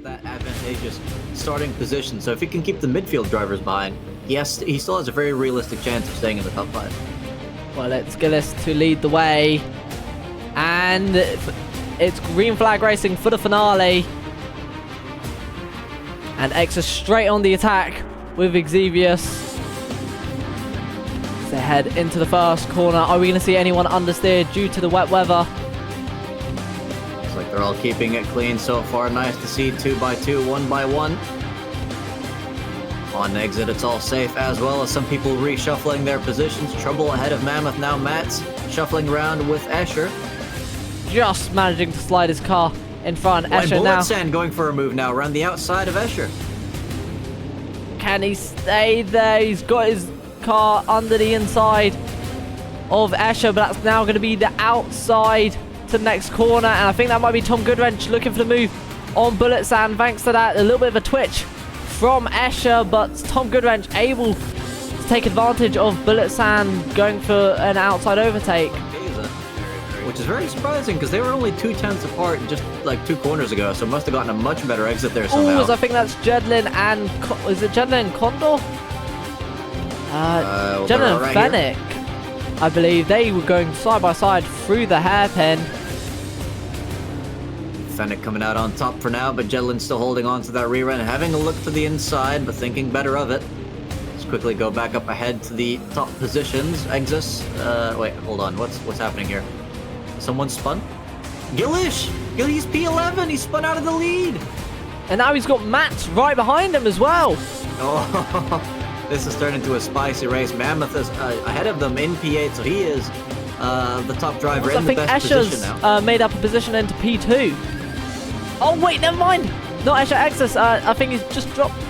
got that advantageous starting position. So if he can keep the midfield drivers behind, he still has a very realistic chance of staying in the top 5. Well, it's Gillis to lead the way. And it's green flag racing for the finale. And X is straight on the attack with Xevious. They head into the first corner. Are we going to see anyone understeer due to the wet weather? Looks like they're all keeping it clean so far. Nice to see 2x2, 1x1. On exit, it's all safe as well as some people reshuffling their positions. Trouble ahead of Mammoth now. Matt's shuffling around with Escher. Just managing to slide his car in front. Escher now. Sand going for a move now around the outside of Escher. Can he stay there? He's got his car under the inside of Escher, but that's now going to be the outside to the next corner. And I think that might be Tom Goodwrench looking for the move on Bullet Sand. Thanks to that, a little bit of a twitch from Escher, but Tom Goodwrench able to take advantage of Bullet Sand going for an outside overtake. Which is very surprising because they were only 2/10 apart just like 2 corners ago, so must have gotten a much better exit there somehow. I think that's Jedlin and... is it Jedlin and Condor? Jedlin and right Fennec, I believe. They were going side by side through the hairpin. Fennec coming out on top for now, but Jedlin's still holding on to that rear end, having a look to the inside, but thinking better of it. Let's quickly go back up ahead to the top positions. Exus, wait, hold on, what's happening here? Someone spun? Gillish! He's P11, he spun out of the lead! And now he's got Matt right behind him as well. Oh, this has turned into a spicy race. Mammoth is ahead of them in P8, so he is the top driver in the best position now. I think Escher's made up a position into P2. Oh, wait, never mind. Not Escher, Exus. I think he's just dropped.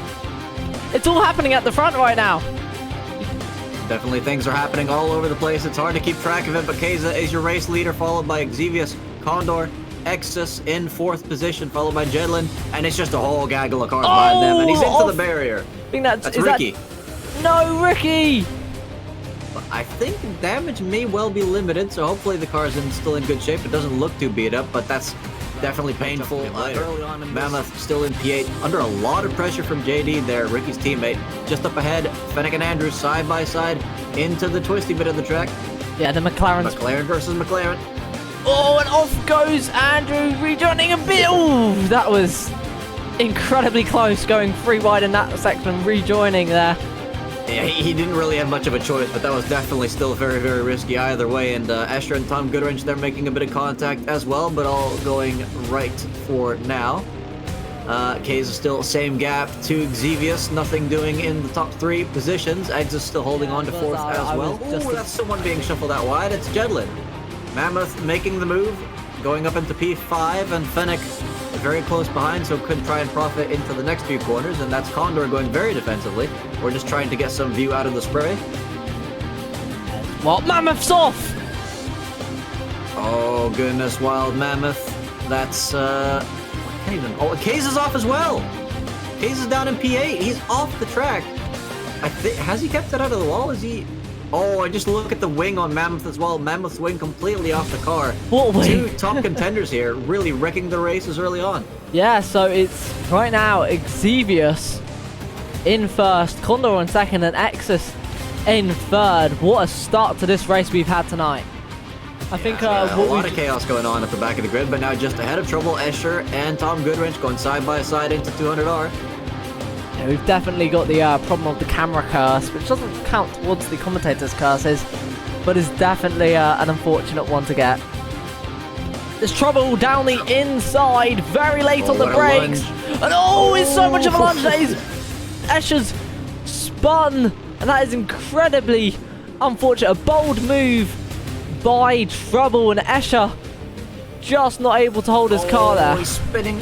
It's all happening at the front right now. Definitely things are happening all over the place. It's hard to keep track of it, but Keza is your race leader, followed by Xevious, Condor, Exus in 4th position, followed by Jedlin, and it's just a whole gaggle of cars behind them, and he's into the barrier. I think that's Ricky. No, Ricky! But I think damage may well be limited, so hopefully the car's still in good shape. It doesn't look too beat up, but that's definitely painful. Early on in Mammoth still in P8, under a lot of pressure from JD there, Ricky's teammate. Just up ahead, Fennec and Andrews side by side into the twisty bit of the track. Yeah, the McLaren's. McLaren versus McLaren. Oh, and off goes Andrew, rejoining a bit. Oh, that was incredibly close, going 3 wide in that section, rejoining there. Yeah, he didn't really have much of a choice, but that was definitely still very, very risky either way. And Escher and Tom Goodwrench, they're making a bit of contact as well, but all going right for now. K's is still same gap to Xevious, nothing doing in the top 3 positions. Eggs is still holding on to 4th as well. Ooh, that's someone being shuffled out wide. It's Jedlin. Mammoth making the move, going up into P5, and Fennec very close behind, so could try and profit into the next few corners, and that's Condor going very defensively. We're just trying to get some view out of the spray. What? Mammoth's off! Oh goodness, Wild Mammoth. That's I can't even. Oh, Kaze is off as well. Kaze is down in P8. He's off the track. I think has he kept it out of the wall? Is he? Oh, I just look at the wing on Mammoth as well. Mammoth's wing completely off the car. What wing? 2 top contenders here, really wrecking the races early on. Yeah, so it's right now Xevious in 1st, Condor in 2nd, and Exus in 3rd. What a start to this race we've had tonight. I think a lot of chaos going on at the back of the grid, but now just ahead of trouble, Escher and Tom Goodwrench going side by side into 200R. Yeah, we've definitely got the problem of the camera curse, which doesn't count towards the commentator's curses, but is definitely an unfortunate one to get. There's trouble down the inside, very late on the brakes. And oh, it's so much of a lunge that is Escher's spun, and that is incredibly unfortunate. A bold move by Trouble, and Escher just not able to hold his car there. He's spinning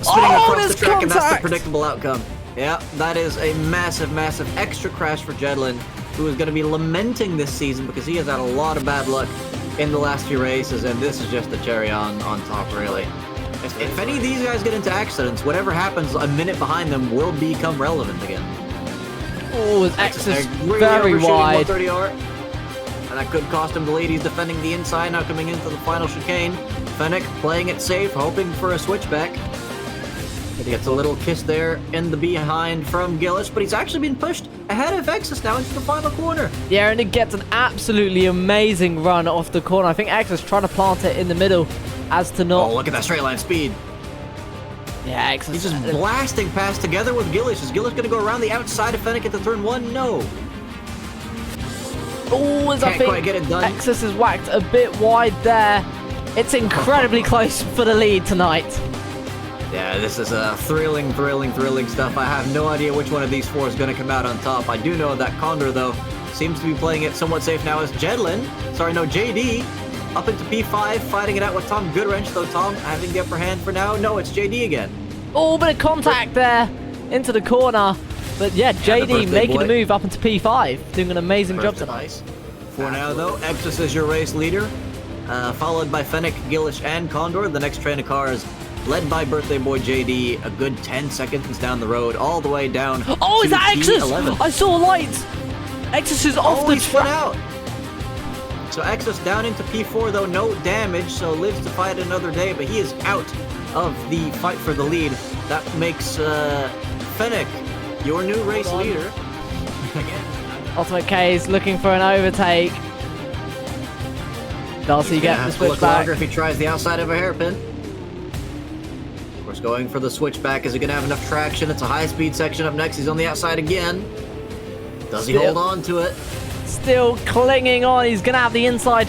across the track, contact. and that's the predictable outcome. Yeah, that is a massive, massive extra crash for Jedlin, who is going to be lamenting this season because he has had a lot of bad luck in the last few races, and this is just the cherry on top, really. If any of these guys get into accidents, whatever happens a minute behind them will become relevant again. Oh, his Exus very wide. 130R. And that could cost him the lead. He's defending the inside, now coming into the final chicane. Fennec playing it safe, hoping for a switchback. Gets a little kiss there in the behind from Gillis, but he's actually been pushed ahead of Exus now into the final corner. Yeah, and it gets an absolutely amazing run off the corner. I think Exus trying to plant it in the middle as to not... Oh, look at that straight line speed. Yeah, Exus... He's just blasting past together with Gillis. Is Gillis going to go around the outside of Fennec into turn 1? No. Oh, as I Can't quite get it think done. Exus is whacked a bit wide there. It's incredibly close for the lead tonight. Yeah, this is thrilling stuff. I have no idea which one of these four is going to come out on top. I do know that Condor, though, seems to be playing it somewhat safe now as JD, up into P5, fighting it out with Tom Goodwrench, though Tom having the upper hand for now. No, it's JD again. Oh, bit of contact there into the corner. But yeah, JD making a move up into P5, doing an amazing job tonight. For now, though, Exus is your race leader, followed by Fennec, Gillish, and Condor. The next train of cars led by birthday boy JD, a good 10 seconds down the road, all the way down. Oh, is that Exus? I saw lights. Exus is off the track. Out. So Exus down into P4, though, no damage, so lives to fight another day, but he is out of the fight for the lead. That makes Fennec your new race leader. Ultimate K is looking for an overtake. Darcy gets the switch back. If he tries the outside of a hairpin. Of course, going for the switchback. Is he going to have enough traction? It's a high-speed section up next. He's on the outside again. Does he hold on to it? Still clinging on. He's going to have the inside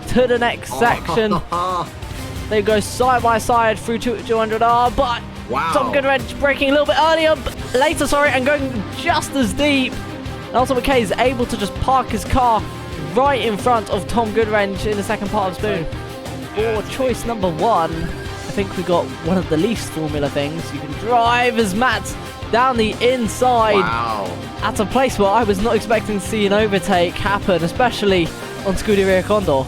to the next section. They go side by side through 200R, but wow. Tom Goodwrench breaking a little bit later, and going just as deep. And Ultimate K is able to just park his car right in front of Tom Goodwrench in the second part of Spoon. For choice number 1, I think we got one of the least formula things. You can drive as Matt down the inside. Wow. At a place where I was not expecting to see an overtake happen, especially on Scuderia Condor.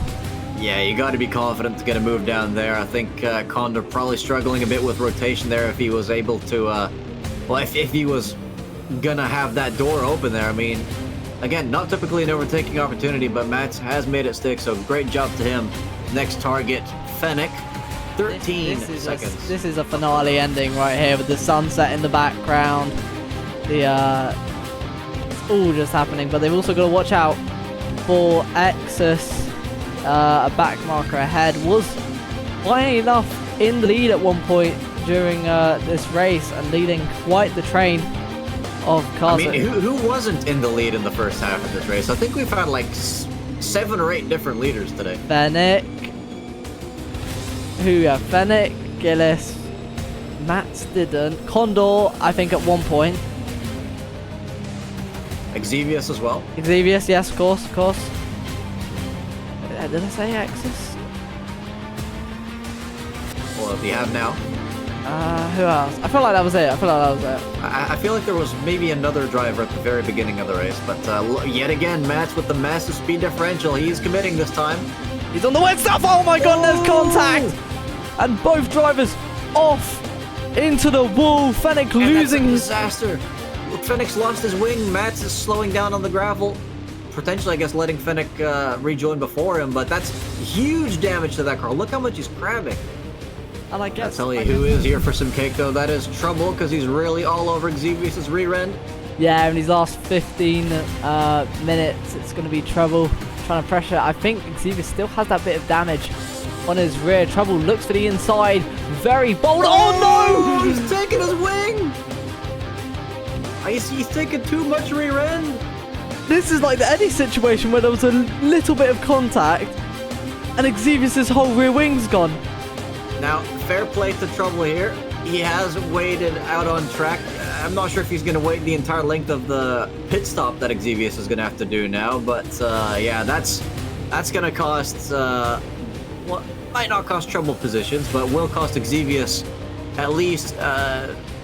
Yeah, you got to be confident to get a move down there. I think Condor probably struggling a bit with rotation there if he was able to, well, if he was gonna have that door open there. I mean, again, not typically an overtaking opportunity, but Matt has made it stick, so great job to him. Next target, Fennec, 13 seconds. This is a finale ending right here with the sunset in the background. It's all just happening, but they've also got to watch out for Exus. A back marker ahead was finally enough in the lead at one point during this race and leading quite the train of cars. I mean, who wasn't in the lead in the first half of this race? I think we've had like 7 or 8 different leaders today. Fennec, Fennec, Gillis, Matt didn't, Condor, I think at one point. Exevius as well. Exevius, yes, of course. Did I say Exus? Well, do you have now? Who else? I feel like that was it. I feel like there was maybe another driver at the very beginning of the race, but yet again, Matt's with the massive speed differential. He's committing this time. He's on the wet stuff. Oh my God, there's contact! And both drivers off into the wall. Fennec losing his disaster. Look, Fennec's lost his wing. Matt's is slowing down on the gravel. Potentially, I guess, letting Fennec rejoin before him, but that's huge damage to that car. Look how much he's crabbing. And I guess I'll tell you who is here for some cake, though. That is Trouble, because he's really all over Exevius' rear end. Yeah, in his last 15 minutes, it's going to be Trouble trying to pressure. I think Exevius still has that bit of damage on his rear. Trouble looks for the inside. Very bold. Oh, no! He's taking his wing! He's taking too much rear end. This is like the Eddie situation where there was a little bit of contact and Exevius' whole rear wing's gone. Now, fair play to Trouble here. He has waited out on track. I'm not sure if he's going to wait the entire length of the pit stop that Exevius is going to have to do now, but yeah, that's going to cost, well, might not cost Trouble positions, but will cost Exevius at least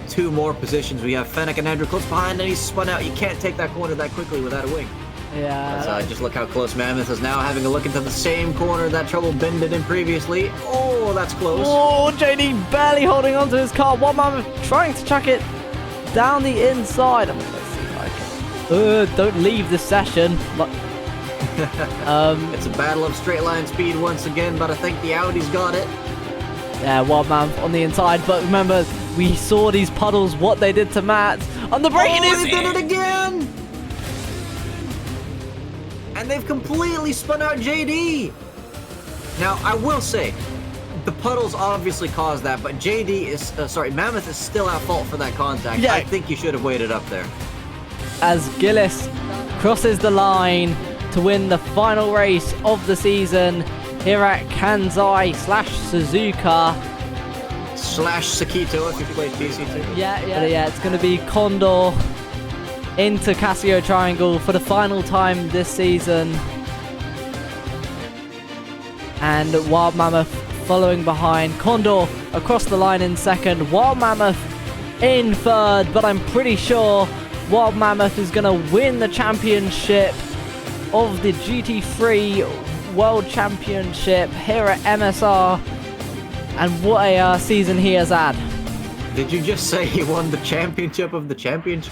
2 more positions. We have Fennec and Andrew close behind, and he's spun out. You can't take that corner that quickly without a wing. Yeah. Just look how close Mammoth is now, having a look into the same corner that Trouble bended in previously. Oh, that's close. Oh, JD barely holding onto his car. One Mammoth trying to chuck it down the inside. I mean, let's see if I can. Don't leave the session. But, it's a battle of straight line speed once again, but I think the Audi's got it. Yeah, Wild Man on the inside, but remember, We saw these puddles, what they did to Matt. And the braking is... They did it again! And they've completely spun out JD! Now, I will say, the puddles obviously caused that, but JD is... Mammoth is still at fault for that contact. Yeah. I think you should have waited up there. As Gillis crosses the line to win the final race of the season here at Kansai / Suzuka. / Sakito if you play PC2. Yeah, it's going to be Condor into Casio Triangle for the final time this season. And Wild Mammoth following behind. Condor across the line in second. Wild Mammoth in third, but I'm pretty sure Wild Mammoth is going to win the championship of the GT3 World Championship here at MSR. And what a season he has had. Did you just say he won the championship of the championship?